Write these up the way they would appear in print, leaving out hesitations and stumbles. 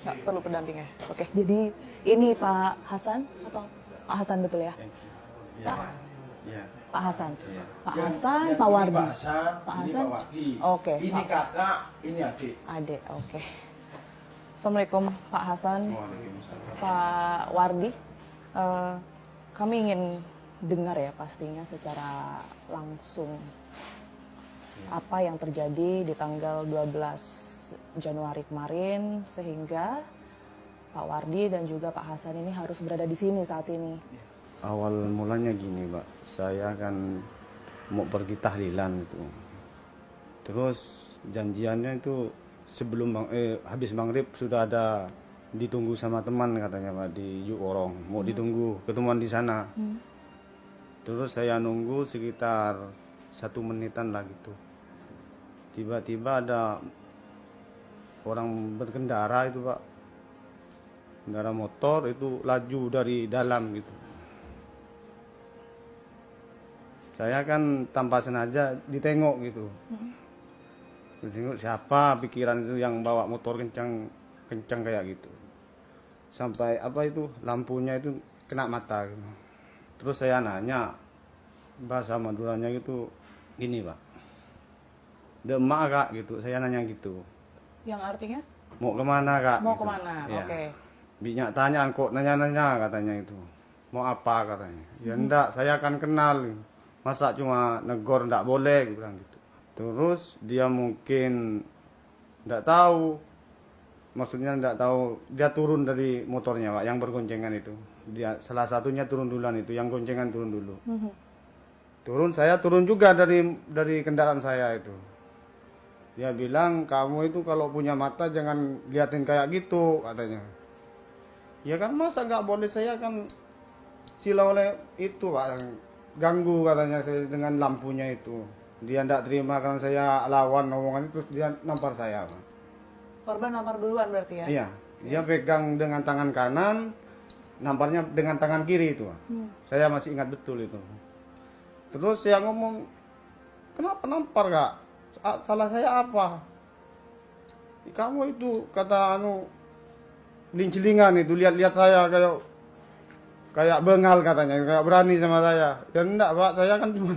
Nggak perlu pendampingnya. Oke, jadi ini Pak Hasan atau Pak Hasan betul ya? Iya. Iya. Pak Hasan. Iya. Pak Hasan, Pak Wardi. Pak Hasan, Pak ini Hasan? Pak Wardi. Oke, Ini Pak. kakak, ini adik. Adik, oke. Assalamualaikum Pak Hasan, Waalaikumsalam. Pak Wardi. Kami ingin dengar ya pastinya secara langsung apa yang terjadi di tanggal 12 Januari kemarin sehingga Pak Wardi dan juga Pak Hasan ini harus berada di sini saat ini. Awal mulanya gini, Pak. Saya kan mau pergi tahlilan itu. Terus janjiannya itu sebelum habis maghrib sudah ada ditunggu sama teman katanya, Pak, di Yukorong. Mau ditunggu ketemuan di sana. Terus saya nunggu sekitar 1 menitan lah gitu. Tiba-tiba ada orang berkendara itu, Pak. Kendara motor itu laju dari dalam gitu. Saya kan tanpa sengaja ditengok gitu. Ditengok siapa pikiran itu yang bawa motor kencang kayak gitu. Sampai apa itu lampunya itu kena mata gitu. Terus saya nanya, bahasa Maduranya gitu, gini, Pak. Demak, Kak, gitu. Saya nanya gitu. Yang artinya? Mau kemana, Kak? Mau gitu. kemana? Iya. Oke. Binyak tanya, kok nanya-nanya katanya itu. Mau apa katanya. Ya enggak, saya akan kenal. Masa cuma negor enggak boleh, gue bilang gitu. Terus dia mungkin enggak tahu. Maksudnya enggak tahu, dia turun dari motornya, Pak, yang bergoncengan itu. Dia salah satunya turun duluan itu, yang goncengan turun dulu. Turun, saya turun juga dari kendaraan saya itu. Dia bilang, kamu itu kalau punya mata jangan liatin kayak gitu katanya. Ya kan masa nggak boleh, saya kan silau oleh itu, Pak, yang ganggu katanya saya dengan lampunya itu. Dia tidak terima kan saya lawan omongan itu, dia nampar saya, Pak. Korban nampar duluan berarti ya? Iya, dia pegang dengan tangan kanan, namparnya dengan tangan kiri itu, Pak. Saya masih ingat betul itu. Terus saya ngomong, kenapa nampar, Kak? Salah saya apa? Kamu itu kata lincelingan itu, lihat-lihat saya kayak bengal katanya, kayak berani sama saya. Ya enggak, Pak, saya kan cuma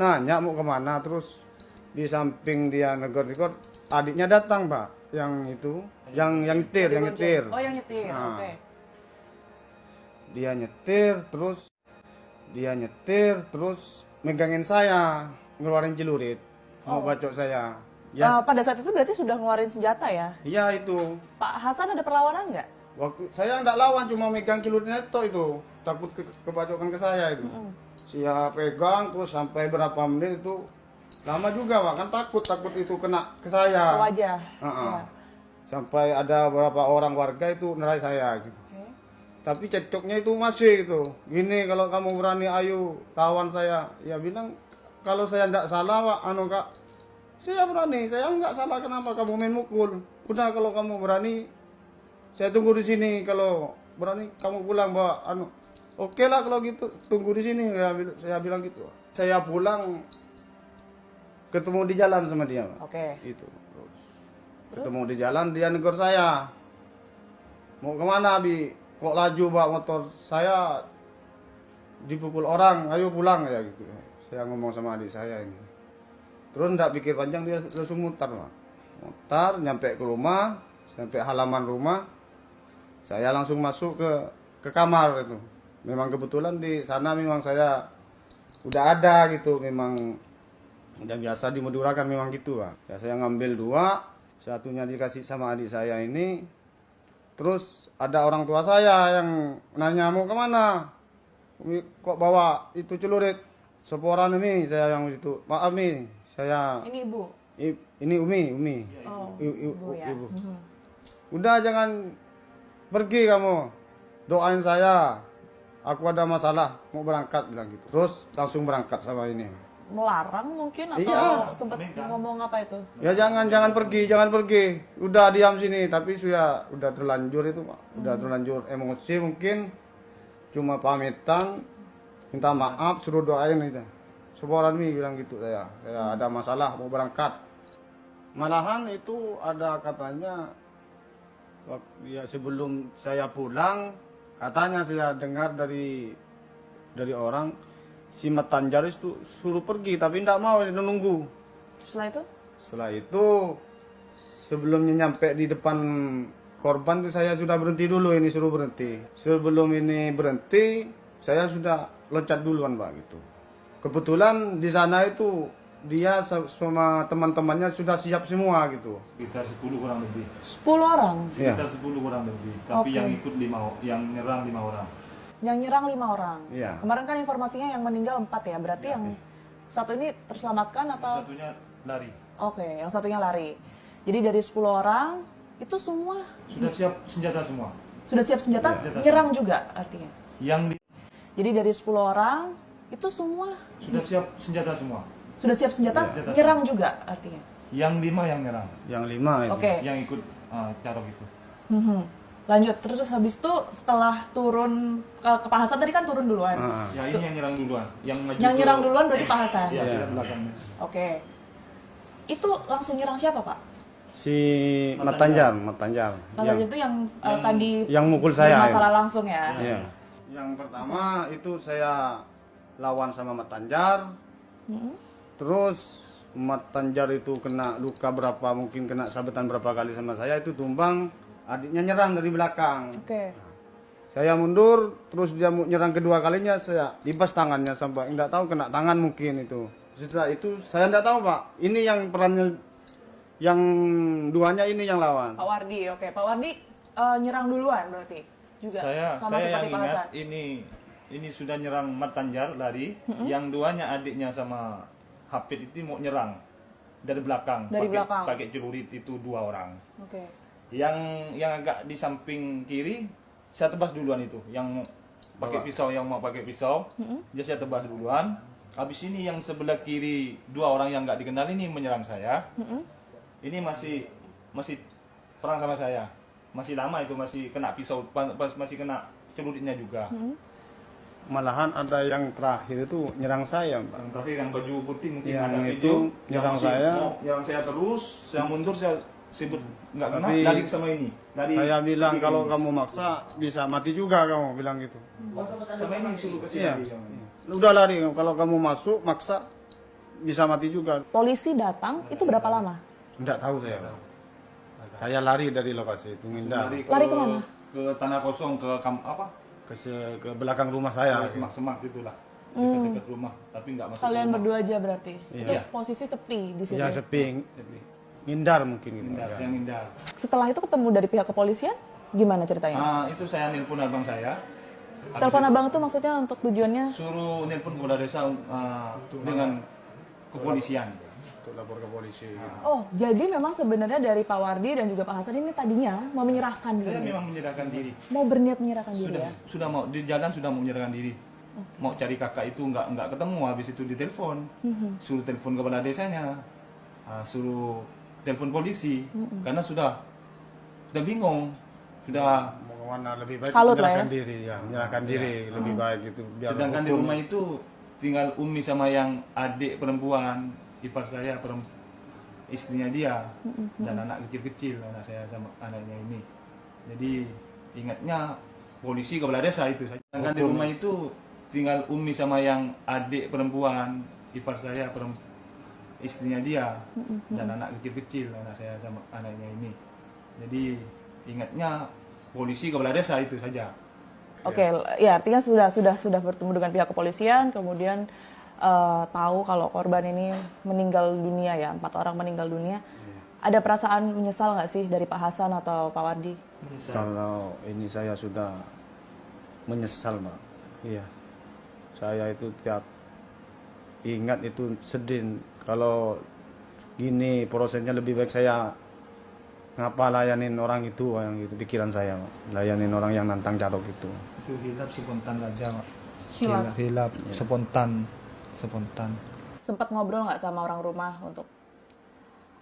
nanya mau kemana. Terus di samping dia negor-negor, adiknya datang, Pak, yang itu, yang nyetir. Oh, yang nyetir. Nah. Oke. Dia nyetir terus megangin saya, ngeluarin celurit, mau bacok saya. Ya, Pada saat itu berarti sudah ngeluarin senjata ya? iya itu. Pak Hasan ada perlawanan nggak? Waktu saya enggak lawan, cuma megang celuritnya itu, takut kebacokan ke saya itu. Saya pegang terus sampai berapa menit itu, lama juga, Pak, kan takut itu kena ke saya. Ke wajah. Heeh. Ya. Sampai ada beberapa orang warga itu nerai saya gitu. Oke. Tapi cekcoknya itu masih gitu. Gini, kalau kamu berani ayo lawan saya. Ya bilang, kalau saya enggak salah, Pak, Kak, saya berani. Saya enggak salah, kenapa kamu main mukul? Udah, kalau kamu berani, saya tunggu di sini. Kalau berani kamu pulang, Pak. Oke lah kalau gitu, tunggu di sini. Saya bilang gitu. Saya pulang, ketemu di jalan sama dia, Pak. Oke. Itu. Ketemu di jalan, dia negor saya. Mau kemana, Bi? Kok laju, Pak, motor saya dipukul orang, ayo pulang ya gitu. Saya ngomong sama adik saya ini. Terus enggak pikir panjang, dia langsung mutar, Pak. Mutar, nyampe ke rumah, sampai halaman rumah. Saya langsung masuk ke kamar itu. Memang kebetulan di sana memang saya udah ada gitu, memang udah biasa di Madura kan memang gitu, Pak. Ya saya ngambil 2, satunya dikasih sama adik saya ini. Terus ada orang tua saya yang nanya, mau kemana? Kok bawa itu celurit? Seporan ini saya yang itu. Maaf nih, saya Ini ibu. ini Umi. Oh, Ibu. ya. Udah, jangan pergi kamu. Doain saya. Aku ada masalah, mau berangkat bilang gitu. Terus langsung berangkat sama ini. Melarang mungkin atau Iya. sempat ngomong apa itu? Ya jangan pergi. Udah diam sini, tapi sudah udah terlanjur itu, Pak. Udah terlanjur emosi mungkin. Cuma pamitan, minta maaf, suruh doain gitu. Seporan Mi bilang gitu saya ada masalah mau berangkat. Malahan itu ada katanya Ya sebelum saya pulang, katanya saya dengar dari orang si Matanjar itu suruh pergi, tapi tidak mau, dia nunggu. Setelah itu? Setelah itu sebelumnya nyampe di depan korban itu saya sudah berhenti dulu, ini suruh berhenti. Sebelum ini berhenti, saya sudah loncat duluan Pak gitu. Kebetulan di sana itu dia sama teman-temannya sudah siap semua gitu. Sekitar 10 kurang lebih. 10 orang? Iya. Sekitar 10 kurang lebih. Tapi Oke. yang ikut yang nyerang 5 orang. Yang nyerang 5 orang? Iya. Kemarin kan informasinya yang meninggal 4 ya, berarti yang satu ini terselamatkan atau? Satunya lari. Oke, yang satunya lari. Jadi dari 10 orang, itu semua Sudah siap senjata semua. sudah siap senjata, Iya. nyerang juga artinya? Yang Jadi dari 10 orang, itu semua sudah siap senjata semua. sudah siap senjata, Iya. nyerang juga artinya? Yang 5 yang nyerang. Yang 5 itu. Oke. Yang ikut carok itu. Mhm. Lanjut, terus habis itu setelah turun ke Pak Hasan tadi kan turun duluan. Ah, Ya ini yang nyerang duluan. Yang maju Yang ke- nyerang duluan berarti Pak Hasan? Iya, sudah belakangnya. Oke. Itu langsung nyerang siapa Pak? si Matanjar. Kalau itu yang, tadi yang mukul saya. masalah langsung ya? Iya. Yang pertama itu saya lawan sama Matanjar. Terus Matanjar itu kena luka berapa, mungkin kena sabetan berapa kali sama saya, itu tumbang, adiknya nyerang dari belakang. Oke. Saya mundur, terus dia mau nyerang kedua kalinya, saya lipas tangannya sampai nggak tahu kena tangan mungkin itu. Setelah itu saya nggak tahu Pak, ini yang perannya, yang duanya ini yang lawan. Pak Wardi, oke. Pak Wardi nyerang duluan berarti? Juga Saya sama yang seperti Pak ingat Hasan? ini sudah nyerang Matanjar lari. Yang duanya adiknya sama Hafid itu mau nyerang dari belakang. Dari belakang. Pakai celurit itu 2 orang. Oke. Yang agak di samping kiri saya tebas duluan itu. Yang pakai pisau, yang mau pakai pisau, dia saya tebas duluan. Habis ini yang sebelah kiri 2 orang yang nggak dikenal ini menyerang saya. Ini masih perang sama saya. Masih lama itu, masih kena pisau, masih kena celuritnya juga. Malahan ada yang terakhir itu nyerang saya Pak. Yang terakhir yang baju putih mungkin Yang ada itu video. nyerang masih saya. mau nyerang saya terus, saya mundur, saya sibuk nggak kena, Tapi lari sama ini. Lari, Saya bilang lari kalau ini. kamu maksa bisa mati juga, kamu bilang gitu. sama ini suruh ke sini. Iya. lari sama ini. Udah lari, kalau kamu masuk maksa bisa mati juga. Polisi datang itu berapa lama? Enggak tahu saya. Saya lari dari lokasi itu, ngindar Lari kemana? Ke tanah kosong, ke ke belakang rumah saya. semak-semak gitulah. Dekat-dekat rumah, tapi nggak masuk Kalian rumah. berdua aja berarti? Iya. Itu posisi sepi di situ? Ya sepi, ngindar mungkin gitu. Hindar, Ya. yang hindar. Setelah itu ketemu dari pihak kepolisian, gimana ceritanya? Itu saya nelpon abang saya. Telepon abang itu maksudnya untuk tujuannya? Suruh nelpon Polda Desa dengan kepolisian. Untuk lapor ke polisi. gitu. Oh, jadi memang sebenarnya dari Pak Wardi dan juga Pak Hasan ini tadinya mau menyerahkan Saya diri? memang menyerahkan diri. Mau berniat menyerahkan diri ya? Sudah mau di jalan, sudah mau menyerahkan diri. Mau cari kakak itu nggak ketemu, habis itu ditelepon, suruh telepon kepala desanya, suruh telepon polisi, karena sudah bingung, sudah. Mau kemana lebih baik Kalut lah menyerahkan diri ya, menyerahkan diri lebih baik gitu. Biar Sedangkan di hukum- rumah itu tinggal Umi sama yang adik perempuan, ipar saya, istrinya dia, dan anak kecil-kecil, anak saya sama anaknya ini. Jadi ingatnya polisi kepala desa itu. Sedangkan di rumah itu tinggal Umi sama yang adik perempuan, ipar saya, istrinya dia, dan anak kecil-kecil, anak saya sama anaknya ini. Jadi ingatnya polisi kepala desa itu saja. Oke, ya artinya sudah bertemu dengan pihak kepolisian, kemudian tahu kalau korban ini meninggal dunia ya, 4 orang meninggal dunia. Ada perasaan menyesal nggak sih dari Pak Hasan atau Pak Wardi? Kalau ini saya sudah menyesal, Mbak. Iya. Saya itu tiap ingat itu sedih. Kalau gini prosesnya lebih baik saya ngapa layanin orang itu, yang itu pikiran saya, Mbak. Layanin orang yang nantang carok itu. Itu hilap spontan saja, Mak. Hilap. Hilap spontan. Sempat ngobrol nggak sama orang rumah untuk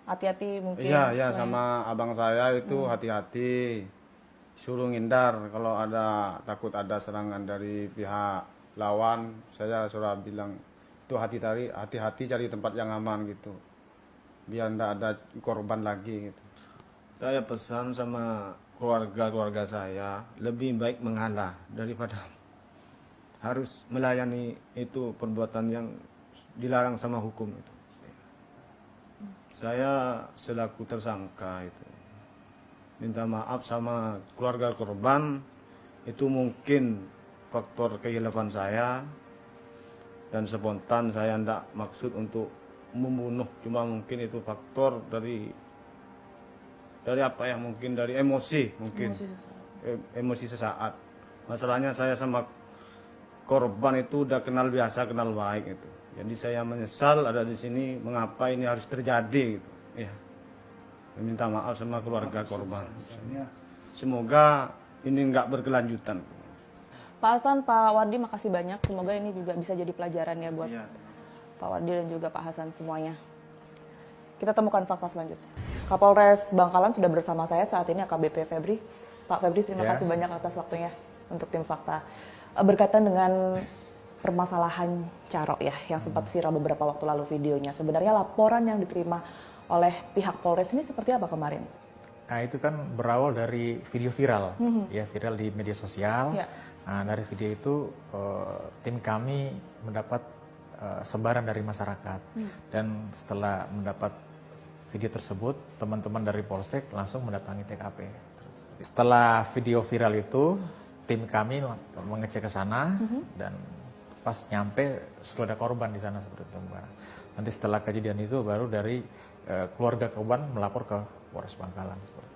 hati-hati mungkin? Iya, ya selain- sama abang saya itu hati-hati. Suruh ngindar kalau ada takut ada serangan dari pihak lawan, saya suruh bilang itu hati-hati cari tempat yang aman gitu. Biar enggak ada korban lagi gitu. Saya pesan sama keluarga saya lebih baik mengalah daripada harus melayani itu perbuatan yang dilarang sama hukum itu. Saya selaku tersangka itu minta maaf sama keluarga korban. Itu mungkin faktor kehilafan saya dan spontan, saya tidak maksud untuk membunuh, cuma mungkin itu faktor dari apa ya, mungkin dari emosi, mungkin emosi sesaat. Masalahnya saya sama korban itu udah kenal biasa, kenal baik itu. Jadi saya menyesal ada di sini, mengapa ini harus terjadi gitu. Ya. Meminta maaf sama keluarga korban. Semoga ini nggak berkelanjutan. Pak Hasan, Pak Wardi, makasih banyak. Semoga ini juga bisa jadi pelajaran ya buat Pak Wardi dan juga Pak Hasan semuanya. Kita temukan fakta selanjutnya. Kapolres Bangkalan sudah bersama saya saat ini, AKBP Febri. Pak Febri, terima kasih banyak atas waktunya untuk tim fakta. Berkaitan dengan permasalahan Carok ya, yang sempat viral beberapa waktu lalu videonya. Sebenarnya laporan yang diterima oleh pihak Polres ini seperti apa kemarin? Nah, itu kan berawal dari video viral, ya viral di media sosial. Ya. Nah, dari video itu tim kami mendapat sebaran dari masyarakat, dan setelah mendapat video tersebut, teman-teman dari Polsek langsung mendatangi TKP. Setelah video viral itu, tim kami mengecek ke sana dan pas nyampe sudah ada korban di sana seperti itu, Mbak. Nanti setelah kejadian itu baru dari keluarga korban melapor ke Polres Bangkalan seperti itu.